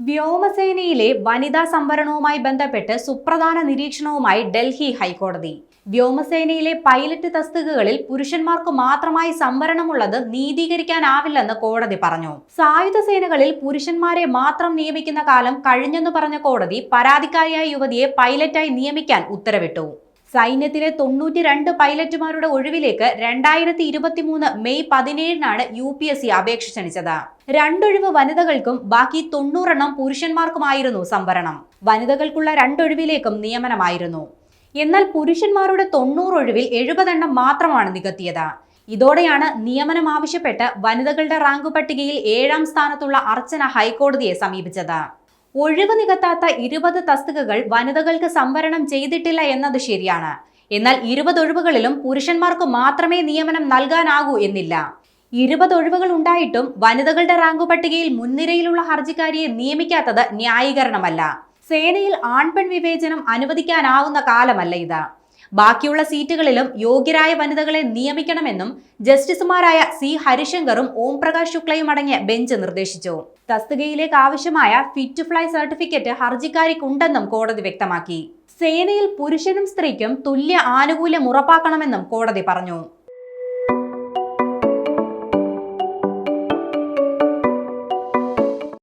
വ്യോമസേനയിലെ വനിതാ സംവരണവുമായി ബന്ധപ്പെട്ട് സുപ്രധാന നിരീക്ഷണവുമായി ഡൽഹി ഹൈക്കോടതി. വ്യോമസേനയിലെ പൈലറ്റ് തസ്തികകളിൽ പുരുഷന്മാർക്ക് മാത്രമായി സംവരണമുള്ളത് നീതീകരിക്കാനാവില്ലെന്ന് കോടതി പറഞ്ഞു. സായുധ സേനകളിൽ പുരുഷന്മാരെ മാത്രം നിയമിക്കുന്ന കാലം കഴിഞ്ഞെന്ന് പറഞ്ഞ കോടതി പരാതിക്കാരിയായ യുവതിയെ പൈലറ്റായി നിയമിക്കാൻ ഉത്തരവിട്ടു. സൈന്യത്തിലെ 92 പൈലറ്റുമാരുടെ ഒഴിവിലേക്ക് 2023 മെയ് 17-നാണ് UPSC അപേക്ഷ ക്ഷണിച്ചത്. 2 ഒഴിവ് വനിതകൾക്കും ബാക്കി 90 എണ്ണം പുരുഷന്മാർക്കുമായിരുന്നു സംവരണം. വനിതകൾക്കുള്ള 2 ഒഴിവിലേക്കും നിയമനമായിരുന്നു. എന്നാൽ പുരുഷന്മാരുടെ 90 ഒഴിവിൽ 70 എണ്ണം മാത്രമാണ് നികത്തിയത്. ഇതോടെയാണ് നിയമനം ആവശ്യപ്പെട്ട് വനിതകളുടെ റാങ്ക് പട്ടികയിൽ 7-ാം സ്ഥാനത്തുള്ള അർച്ചന ഹൈക്കോടതിയെ സമീപിച്ചത്. ഒഴിവ് നികത്താത്ത 20 തസ്തികകൾ വനിതകൾക്ക് സംവരണം ചെയ്തിട്ടില്ല എന്നത് ശരിയാണ്. എന്നാൽ 20 ഒഴിവുകളിലും പുരുഷന്മാർക്ക് മാത്രമേ നിയമനം നൽകാനാകൂ എന്നില്ല. 20 ഒഴിവുകൾ ഉണ്ടായിട്ടും വനിതകളുടെ റാങ്ക് പട്ടികയിൽ മുൻനിരയിലുള്ള ഹർജിക്കാരിയെ നിയമിക്കാത്തത് ന്യായീകരണമല്ല. സേനയിൽ ആൺപെൺ വിവേചനം അനുവദിക്കാനാവുന്ന കാലമല്ല ഇത്. ബാക്കിയുള്ള സീറ്റുകളിലും യോഗ്യരായ വനിതകളെ നിയമിക്കണമെന്നും ജസ്റ്റിസുമാരായ C. ഹരിശങ്കറും ഓം പ്രകാശ് ശുക്ലയും അടങ്ങിയ ബെഞ്ച് നിർദ്ദേശിച്ചു. തസ്തികയിലേക്ക് ആവശ്യമായ ഫിറ്റ് ടു ഫ്ലൈ സർട്ടിഫിക്കറ്റ് ഹർജിക്കാരിക്കുണ്ടെന്നും കോടതി വ്യക്തമാക്കി. സേനയിൽ പുരുഷനും സ്ത്രീക്കും തുല്യ ആനുകൂല്യം ഉറപ്പാക്കണമെന്നും കോടതി പറഞ്ഞു.